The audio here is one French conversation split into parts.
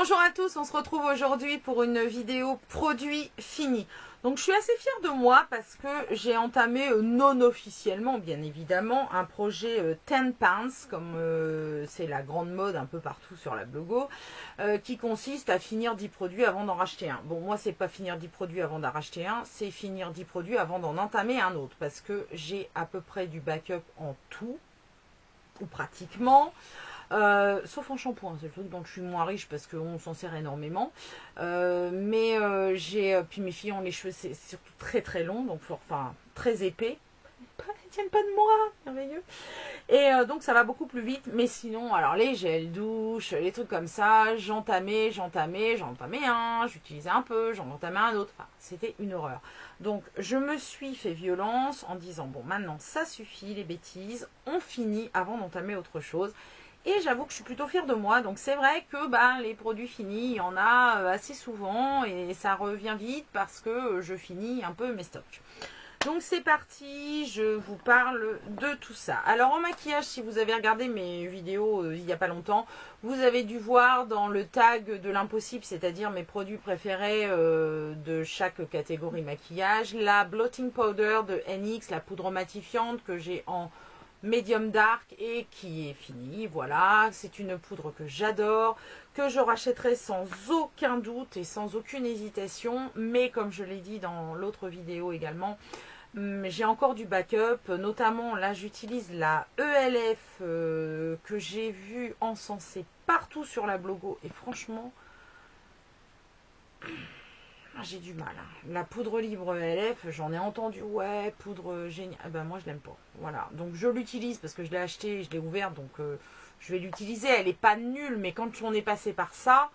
Bonjour à tous, on se retrouve aujourd'hui pour une vidéo produit fini. Donc je suis assez fière de moi parce que j'ai entamé non officiellement bien évidemment un projet 10 pounds comme c'est la grande mode un peu partout sur la blogo qui consiste à finir 10 produits avant d'en racheter un. Bon moi c'est pas finir 10 produits avant d'en racheter un, c'est finir 10 produits avant d'en entamer un autre parce que j'ai à peu près du backup en tout ou pratiquement. Sauf en shampoing, c'est le truc dont je suis moins riche parce qu'on s'en sert énormément. Puis mes filles ont les cheveux, c'est surtout très très long, donc enfin très épais. Elles tiennent pas de moi, merveilleux. Et donc ça va beaucoup plus vite. Mais sinon, alors les gels douche, les trucs comme ça, j'en entamais un, j'utilisais un peu, j'en entamais un autre. Enfin, c'était une horreur. Donc je me suis fait violence en disant bon maintenant ça suffit les bêtises, on finit avant d'entamer autre chose. Et j'avoue que je suis plutôt fière de moi. Donc c'est vrai que les produits finis, il y en a assez souvent et ça revient vite parce que je finis un peu mes stocks. Donc c'est parti, je vous parle de tout ça. Alors en maquillage, si vous avez regardé mes vidéos il n'y a pas longtemps, vous avez dû voir dans le tag de l'impossible, c'est-à-dire mes produits préférés de chaque catégorie maquillage, la blotting powder de NYX, la poudre matifiante que j'ai en médium dark et qui est fini, voilà, c'est une poudre que j'adore, que je rachèterai sans aucun doute et sans aucune hésitation, mais comme je l'ai dit dans l'autre vidéo également, j'ai encore du backup, notamment là j'utilise la ELF que j'ai vue encensée partout sur la blogo et franchement j'ai du mal. La poudre libre ELF, j'en ai entendu, ouais, poudre géniale. Ben moi je l'aime pas. Voilà. Donc je l'utilise parce que je l'ai acheté, je l'ai ouvert, donc je vais l'utiliser. Elle est pas nulle, mais quand on est passé par ça,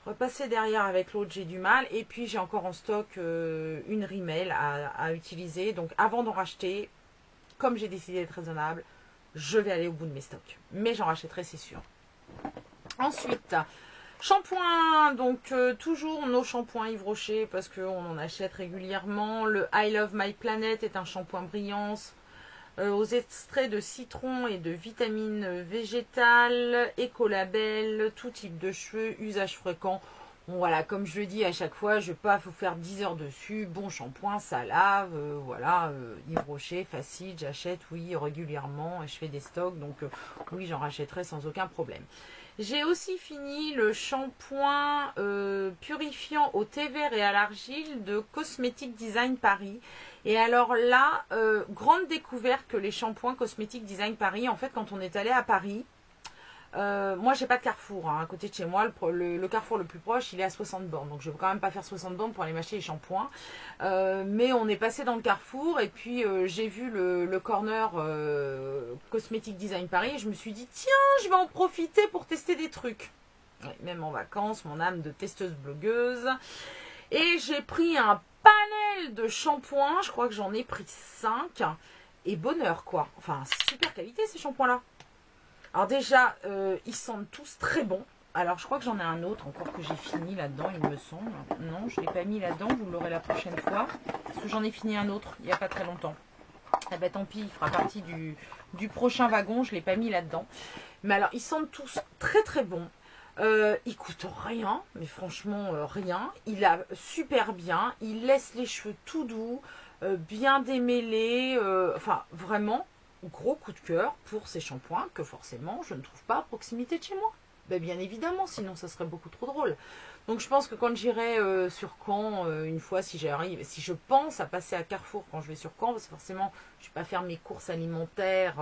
repasser derrière avec l'autre, j'ai du mal. Et puis j'ai encore en stock une Rimmel à utiliser. Donc avant d'en racheter, comme j'ai décidé d'être raisonnable, je vais aller au bout de mes stocks. Mais j'en rachèterai, c'est sûr. Ensuite. Shampoing, donc toujours nos shampoings Yves Rocher parce qu'on en achète régulièrement. Le I Love My Planet est un shampoing brillance aux extraits de citron et de vitamines végétales, écolabel, tout type de cheveux, usage fréquent. Bon, voilà, comme je le dis à chaque fois, je ne vais pas vous faire 10 heures dessus. Bon shampoing, ça lave, voilà, Yves Rocher, facile, j'achète, oui, régulièrement, et je fais des stocks, donc oui, j'en rachèterai sans aucun problème. J'ai aussi fini le shampoing purifiant au thé vert et à l'argile de Cosmetic Design Paris. Et alors là, grande découverte que les shampoings Cosmetic Design Paris, en fait, quand on est allé à Paris, moi j'ai pas de Carrefour à côté de chez moi, le Carrefour le plus proche il est à 60 bornes, donc je ne vais quand même pas faire 60 bornes pour aller m'acheter les shampoings, mais on est passé dans le Carrefour et puis j'ai vu le corner Cosmetic Design Paris et je me suis dit tiens je vais en profiter pour tester des trucs, ouais, même en vacances, mon âme de testeuse blogueuse, et j'ai pris un panel de shampoings, je crois que j'en ai pris 5 et bonheur quoi, enfin super qualité ces shampoings là. Alors déjà, ils sentent tous très bons. Alors je crois que j'en ai un autre encore que j'ai fini là-dedans, il me semble. Non, je ne l'ai pas mis là-dedans, vous l'aurez la prochaine fois. Parce que j'en ai fini un autre il n'y a pas très longtemps. Eh ben tant pis, il fera partie du prochain wagon, je ne l'ai pas mis là-dedans. Mais alors, ils sentent tous très très bons. Il coûte rien, mais franchement rien. Il a super bien, il laisse les cheveux tout doux, bien démêlés, enfin vraiment... Gros coup de cœur pour ces shampoings que forcément je ne trouve pas à proximité de chez moi. Ben, bien évidemment, sinon ça serait beaucoup trop drôle. Donc je pense que quand j'irai sur Caen, une fois si j'arrive, si je pense à passer à Carrefour quand je vais sur Caen, parce que forcément je ne vais pas faire mes courses alimentaires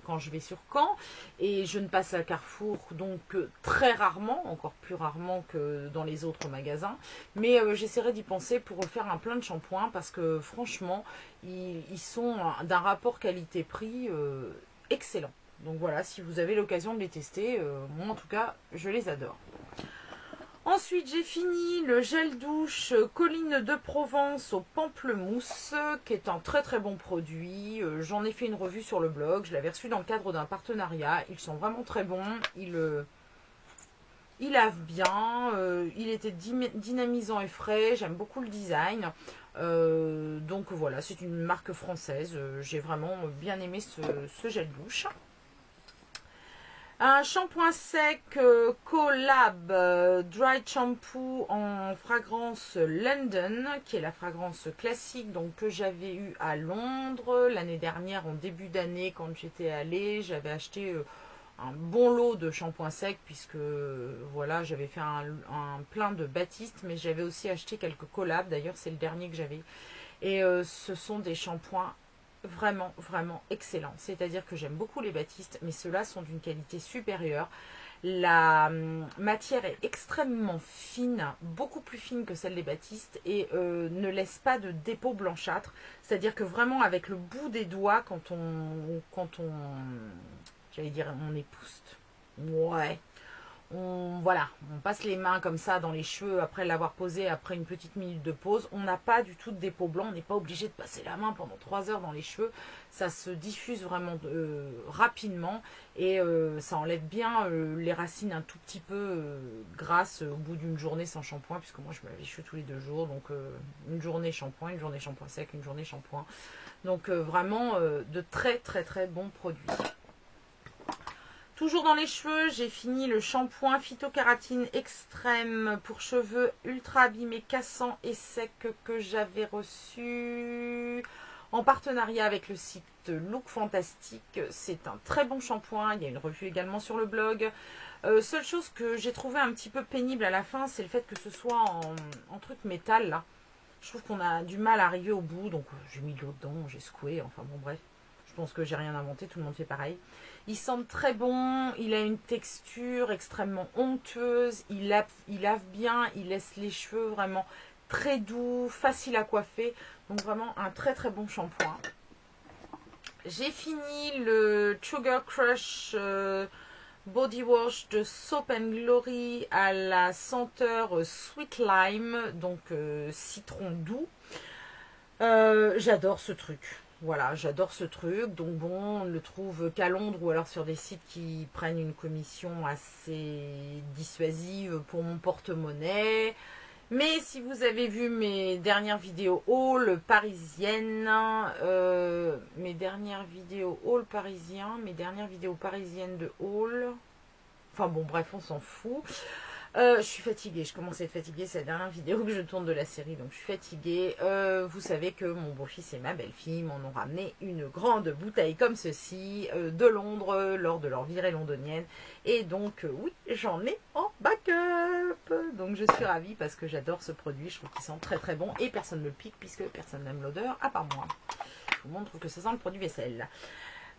quand je vais sur Caen, et je ne passe à Carrefour donc très rarement, encore plus rarement que dans les autres magasins, mais j'essaierai d'y penser pour refaire un plein de shampoings parce que franchement ils sont d'un rapport qualité-prix excellent. Donc voilà, si vous avez l'occasion de les tester, moi en tout cas je les adore. Ensuite, j'ai fini le gel douche Colline de Provence au pamplemousse, qui est un très très bon produit. J'en ai fait une revue sur le blog, je l'avais reçu dans le cadre d'un partenariat. Ils sont vraiment très bons, ils lavent bien, il était dynamisant et frais, j'aime beaucoup le design. Donc voilà, c'est une marque française, j'ai vraiment bien aimé ce gel douche. Un shampoing sec Collab Dry Shampoo en fragrance London, qui est la fragrance classique donc, que j'avais eu à Londres l'année dernière, en début d'année, quand j'étais allée. J'avais acheté un bon lot de shampoing sec, puisque voilà, j'avais fait un plein de Baptiste, mais j'avais aussi acheté quelques Collab. D'ailleurs, c'est le dernier que j'avais. Et ce sont des shampoings vraiment, vraiment excellent. C'est-à-dire que j'aime beaucoup les Baptistes, mais ceux-là sont d'une qualité supérieure. La matière est extrêmement fine, beaucoup plus fine que celle des Baptistes, et ne laisse pas de dépôt blanchâtre. C'est-à-dire que vraiment avec le bout des doigts, quand on j'allais dire on épouste. Ouais. Voilà, on passe les mains comme ça dans les cheveux après l'avoir posé, après une petite minute de pause. On n'a pas du tout de dépôt blanc, on n'est pas obligé de passer la main pendant 3 heures dans les cheveux. Ça se diffuse vraiment rapidement et ça enlève bien les racines un tout petit peu grasses au bout d'une journée sans shampoing, puisque moi je me lave les cheveux tous les 2 jours. Donc une journée shampoing sec, une journée shampoing. Donc vraiment de très très très bons produits. Toujours dans les cheveux, j'ai fini le shampoing phytokératine extrême pour cheveux ultra abîmés, cassants et secs que j'avais reçu en partenariat avec le site Look Fantastique. C'est un très bon shampoing, il y a une revue également sur le blog. Seule chose que j'ai trouvé un petit peu pénible à la fin, c'est le fait que ce soit en truc métal là. Je trouve qu'on a du mal à arriver au bout, donc j'ai mis de l'eau dedans, j'ai secoué, enfin bon bref. Je pense que j'ai rien inventé, tout le monde fait pareil. Il sent très bon, il a une texture extrêmement onctueuse, il lave bien, il laisse les cheveux vraiment très doux, facile à coiffer. Donc vraiment un très très bon shampoing. J'ai fini le Sugar Crush Body Wash de Soap and Glory à la senteur Sweet Lime, donc citron doux. J'adore ce truc. Voilà, j'adore ce truc. Donc bon, on ne le trouve qu'à Londres ou alors sur des sites qui prennent une commission assez dissuasive pour mon porte-monnaie. Mais si vous avez vu mes dernières vidéos haul parisiennes, mes dernières vidéos parisiennes de haul, enfin bon bref, on s'en fout. Je suis fatiguée, je commence à être fatiguée, c'est la dernière vidéo que je tourne de la série, donc je suis fatiguée. Vous savez que mon beau-fils et ma belle-fille m'en ont ramené une grande bouteille comme ceci de Londres lors de leur virée londonienne. Et donc oui, j'en ai en backup. Donc je suis ravie parce que j'adore ce produit, je trouve qu'il sent très très bon et personne ne le pique puisque personne n'aime l'odeur à part moi. Je vous montre que ça sent le produit vaisselle.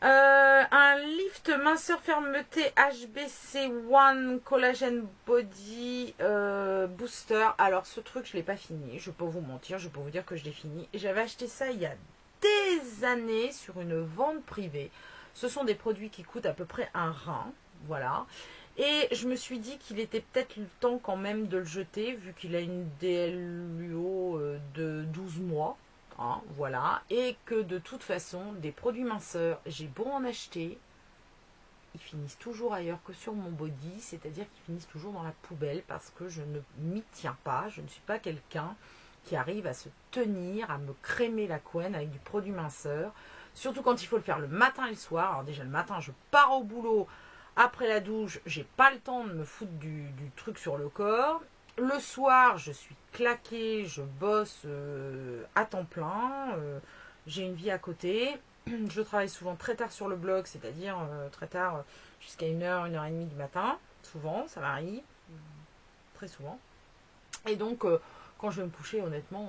Un lift minceur fermeté HBC One Collagen Body Booster. Alors ce truc je l'ai pas fini, je vais pas vous mentir, je vais pas vous dire que je l'ai fini. J'avais acheté ça il y a des années sur une vente privée. Ce sont des produits qui coûtent à peu près un rein, voilà. Et je me suis dit qu'il était peut-être le temps quand même de le jeter vu qu'il a une DLUO de 12 mois. Hein, voilà, et que de toute façon, des produits minceurs, j'ai beau en acheter, ils finissent toujours ailleurs que sur mon body, c'est-à-dire qu'ils finissent toujours dans la poubelle parce que je ne m'y tiens pas, je ne suis pas quelqu'un qui arrive à se tenir, à me crémer la couenne avec du produit minceur, surtout quand il faut le faire le matin et le soir. Alors déjà le matin, je pars au boulot, après la douche, j'ai pas le temps de me foutre du truc sur le corps. Le soir, je suis claquée, je bosse à temps plein, j'ai une vie à côté. Je travaille souvent très tard sur le blog, c'est-à-dire très tard jusqu'à 1h, 1h30 du matin. Souvent, ça varie, très souvent. Et donc, quand je vais me coucher, honnêtement,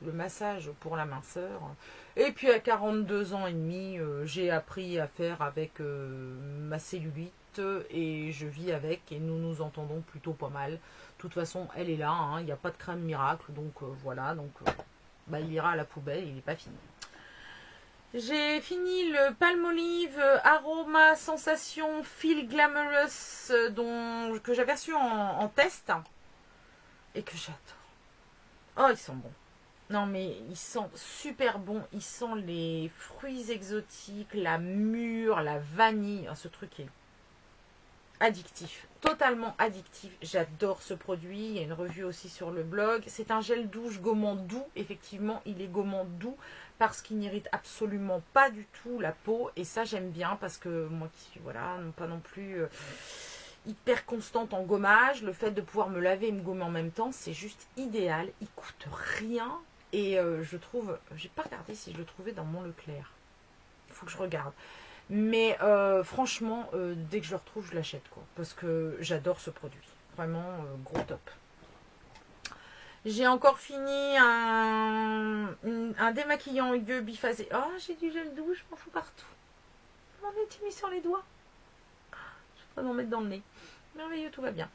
le massage pour la minceur. Et puis à 42 ans et demi, j'ai appris à faire avec ma cellulite et je vis avec et nous nous entendons plutôt pas mal. De toute façon, elle est là, hein, il n'y a pas de crème miracle, donc voilà, donc bah, il ira à la poubelle, il n'est pas fini. J'ai fini le Palmolive Aroma Sensation Feel Glamorous que j'avais reçu en test et que j'adore. Oh, ils sont bons. Non mais ils sentent super bon, ils sentent les fruits exotiques, la mûre, la vanille. Oh, ce truc est addictif, totalement addictif. J'adore ce produit. Il y a une revue aussi sur le blog. C'est un gel douche gommant doux. Effectivement, il est gommant doux parce qu'il n'irrite absolument pas du tout la peau. Et ça, j'aime bien parce que moi qui suis, voilà, non pas non plus hyper constante en gommage, le fait de pouvoir me laver et me gommer en même temps, c'est juste idéal. Il coûte rien. Et je trouve, j'ai pas regardé si je le trouvais dans mon Leclerc. Il faut que je regarde. Mais franchement, dès que je le retrouve, je l'achète, quoi. Parce que j'adore ce produit. Vraiment, gros top. J'ai encore fini un démaquillant yeux biphasé. Oh, j'ai du gel douche, je m'en fous partout. Je m'en ai mis sur les doigts. Je vais pas m'en mettre dans le nez. Merveilleux, tout va bien.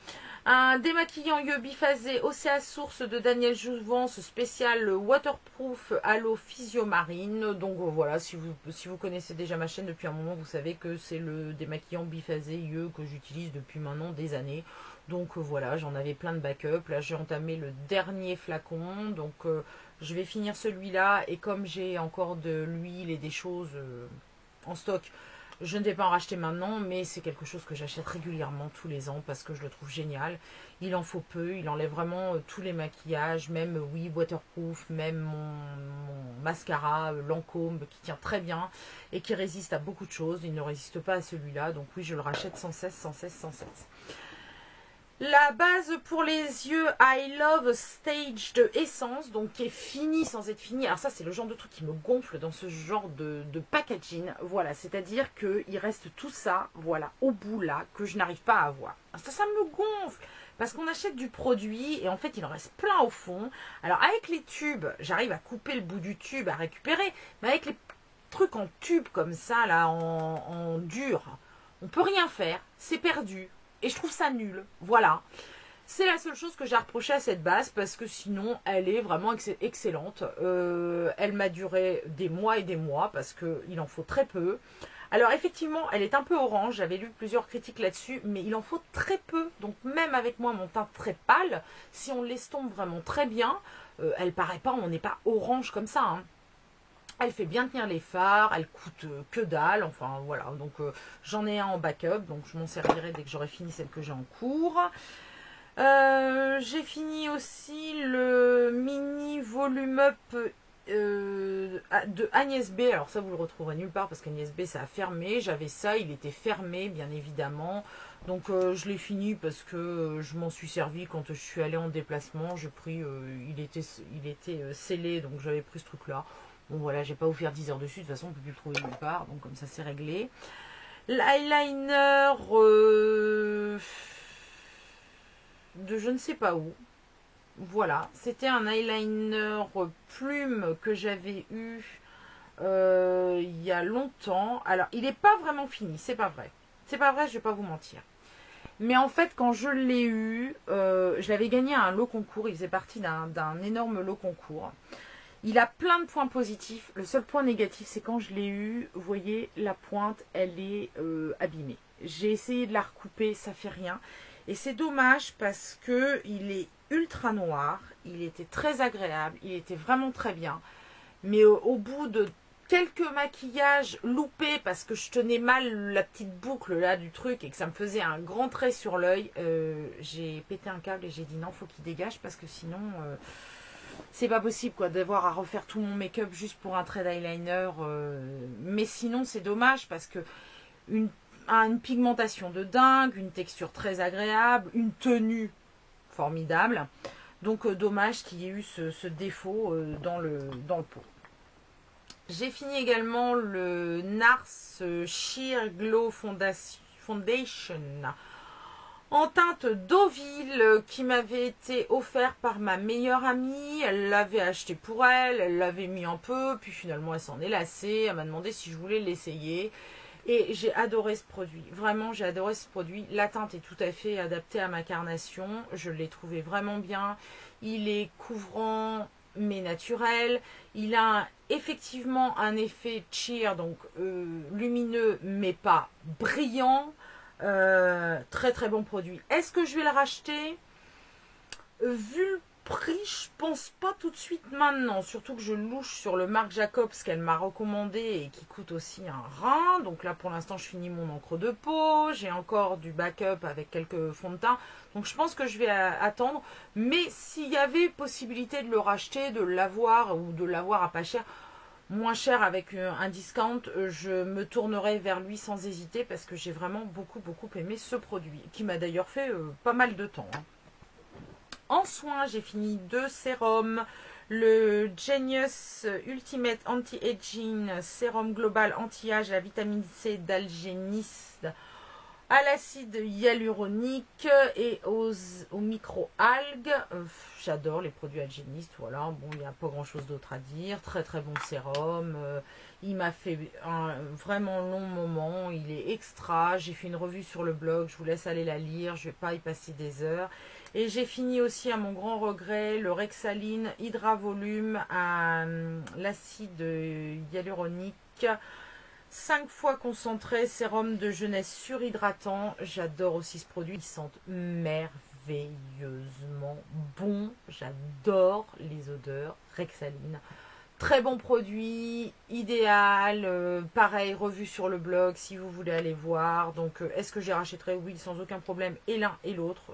Un démaquillant yeux biphasé Océa Source de Daniel Jouvence spécial waterproof Halo Physiomarine. Donc voilà, si vous connaissez déjà ma chaîne depuis un moment, vous savez que c'est le démaquillant biphasé yeux que j'utilise depuis maintenant des années. Donc voilà, j'en avais plein de backup. Là, j'ai entamé le dernier flacon. Donc je vais finir celui-là. Et comme j'ai encore de l'huile et des choses en stock, je ne vais pas en racheter maintenant, mais c'est quelque chose que j'achète régulièrement tous les ans parce que je le trouve génial. Il en faut peu, il enlève vraiment tous les maquillages, même, oui, waterproof, même mon mascara Lancôme qui tient très bien et qui résiste à beaucoup de choses. Il ne résiste pas à celui-là, donc oui, je le rachète sans cesse, sans cesse, sans cesse. La base pour les yeux I Love Stage de Essence, donc qui est fini sans être fini. Alors ça, c'est le genre de truc qui me gonfle dans ce genre de packaging. Voilà, c'est-à-dire qu'il reste tout ça, voilà, au bout là, que je n'arrive pas à avoir. Ça me gonfle, parce qu'on achète du produit et en fait, il en reste plein au fond. Alors avec les tubes, j'arrive à couper le bout du tube, à récupérer, mais avec les trucs en tube comme ça, là, en dur, on peut rien faire, c'est perdu. Et je trouve ça nul, voilà. C'est la seule chose que j'ai reproché à cette base parce que sinon, elle est vraiment excellente. Elle m'a duré des mois et des mois parce qu'il en faut très peu. Alors effectivement, elle est un peu orange, j'avais lu plusieurs critiques là-dessus, mais il en faut très peu. Donc même avec moi, mon teint très pâle, si on l'estompe vraiment très bien, elle paraît pas, on n'est pas orange comme ça, hein. Elle fait bien tenir les fards, elle coûte que dalle, enfin voilà, donc j'en ai un en backup, donc je m'en servirai dès que j'aurai fini celle que j'ai en cours. J'ai fini aussi le mini volume up de Agnès B. Alors ça vous le retrouverez nulle part parce qu'Agnès B ça a fermé, j'avais ça, il était fermé bien évidemment. Donc je l'ai fini parce que je m'en suis servi quand je suis allée en déplacement, j'ai pris, il était scellé donc j'avais pris ce truc là. Bon voilà, j'ai pas vous faire 10 heures dessus, de toute façon on peut plus le trouver nulle part, donc comme ça c'est réglé. L'eyeliner de je ne sais pas où. Voilà, c'était un eyeliner plume que j'avais eu il y a longtemps. Alors, il n'est pas vraiment fini, c'est pas vrai. C'est pas vrai, je vais pas vous mentir. Mais en fait, quand je l'ai eu, je l'avais gagné à un lot concours. Il faisait partie d'un énorme lot concours. Il a plein de points positifs. Le seul point négatif, c'est quand je l'ai eu, vous voyez, la pointe, elle est abîmée. J'ai essayé de la recouper, ça fait rien. Et c'est dommage parce que il est ultra noir. Il était très agréable. Il était vraiment très bien. Mais au bout de quelques maquillages loupés parce que je tenais mal la petite boucle là du truc et que ça me faisait un grand trait sur l'œil, j'ai pété un câble et j'ai dit non, faut qu'il dégage parce que sinon... c'est pas possible quoi d'avoir à refaire tout mon make-up juste pour un trait d'eyeliner. Mais sinon c'est dommage parce que une pigmentation de dingue, une texture très agréable, une tenue formidable. Donc dommage qu'il y ait eu ce défaut dans le pot. J'ai fini également le NARS Sheer Glow Foundation en teinte Deauville qui m'avait été offert par ma meilleure amie. Elle l'avait acheté pour elle, elle l'avait mis un peu, puis finalement elle s'en est lassée. Elle m'a demandé si je voulais l'essayer. Et j'ai adoré ce produit. Vraiment, j'ai adoré ce produit. La teinte est tout à fait adaptée à ma carnation. Je l'ai trouvé vraiment bien. Il est couvrant mais naturel. Il a effectivement un effet cheer, donc lumineux mais pas brillant. Très très bon produit. Est-ce que je vais le racheter? Vu le prix, je pense pas tout de suite maintenant. Surtout que je louche sur le Marc Jacobs qu'elle m'a recommandé et qui coûte aussi un rein. Donc là, pour l'instant, je finis mon encre de peau. J'ai encore du backup avec quelques fonds de teint. Donc je pense que je vais attendre. Mais s'il y avait possibilité de le racheter, de l'avoir ou de l'avoir à pas cher, moins cher avec un discount, je me tournerai vers lui sans hésiter parce que j'ai vraiment beaucoup aimé ce produit qui m'a d'ailleurs fait pas mal de temps. En soins, j'ai fini 2 sérums. Le Genius Ultimate Anti-Aging Sérum Global Anti-Âge à la vitamine C d'Algéniste, à l'acide hyaluronique et aux micro-algues. J'adore les produits Algéniste, voilà. Bon, il n'y a pas grand-chose d'autre à dire. Très bon sérum. Il m'a fait un vraiment long moment. Il est extra. J'ai fait une revue sur le blog. Je vous laisse aller la lire. Je ne vais pas y passer des heures. Et j'ai fini aussi, à mon grand regret, le Rexaline Hydra Volume à l'acide hyaluronique. 5 fois concentré, sérum de jeunesse surhydratant. J'adore aussi ce produit. Ils sentent merveilleusement bon. J'adore les odeurs. Rexaline. Très bon produit, idéal, pareil, revu sur le blog si vous voulez aller voir. Donc, est-ce que j'y rachèterai? Oui, sans aucun problème, et l'un et l'autre,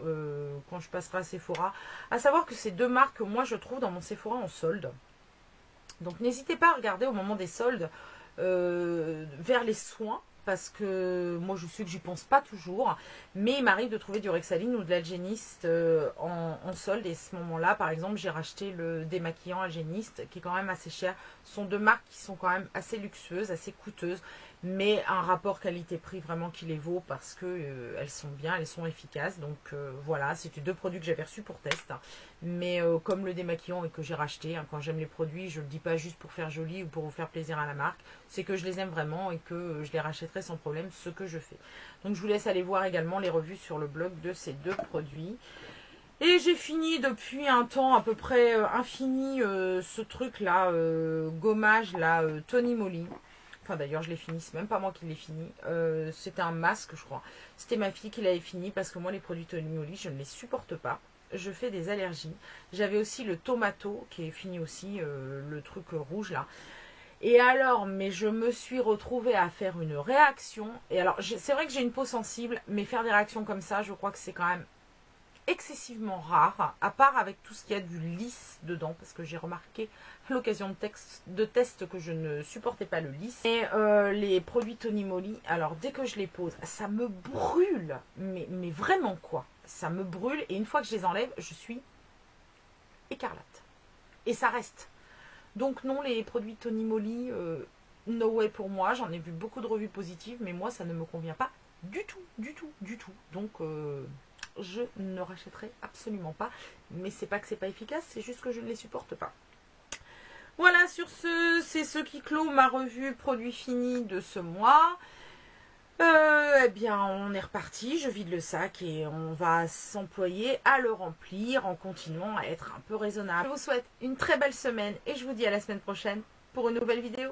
quand je passerai à Sephora. À savoir que ces deux marques, moi, je trouve dans mon Sephora en solde. Donc, n'hésitez pas à regarder au moment des soldes vers les soins. Parce que moi je sais que j'y pense pas toujours, mais il m'arrive de trouver du Rexaline ou de l'Algéniste en solde. Et à ce moment-là, par exemple, j'ai racheté le démaquillant Algéniste qui est quand même assez cher. Ce sont deux marques qui sont quand même assez luxueuses, assez coûteuses, mais un rapport qualité-prix vraiment qui les vaut parce que elles sont bien, elles sont efficaces. Donc voilà, c'était deux produits que j'avais reçus pour test. Mais comme le démaquillant et que j'ai racheté, quand j'aime les produits, je ne le dis pas juste pour faire joli ou pour vous faire plaisir à la marque. C'est que je les aime vraiment et que je les rachèterai sans problème, ce que je fais. Donc je vous laisse aller voir également les revues sur le blog de ces deux produits. Et j'ai fini depuis un temps à peu près infini ce truc là, gommage là, Tony Moly. Enfin d'ailleurs je l'ai fini, c'est même pas moi qui l'ai fini. C'était un masque je crois. C'était ma fille qui l'avait fini parce que moi les produits Tony Moly je ne les supporte pas. Je fais des allergies. J'avais aussi le tomato qui est fini aussi, le truc rouge là. Et alors, mais je me suis retrouvée à faire une réaction. Et alors, c'est vrai que j'ai une peau sensible, mais faire des réactions comme ça, je crois que c'est quand même excessivement rare, à part avec tout ce qu'il y a du lisse dedans, parce que j'ai remarqué à l'occasion de tests que je ne supportais pas le lisse. Et les produits Tony Moly, alors dès que je les pose, ça me brûle, mais vraiment quoi, ça me brûle, et une fois que je les enlève, je suis écarlate. Et ça reste. Donc non, les produits Tony Moly, no way pour moi. J'en ai vu beaucoup de revues positives, mais moi, ça ne me convient pas du tout. Donc, je ne rachèterai absolument pas. Mais c'est pas que c'est pas efficace, c'est juste que je ne les supporte pas. Voilà, sur ce, c'est ce qui clôt ma revue produits finis de ce mois. Eh bien, on est reparti, je vide le sac et on va s'employer à le remplir en continuant à être un peu raisonnable. Je vous souhaite une très belle semaine et je vous dis à la semaine prochaine pour une nouvelle vidéo.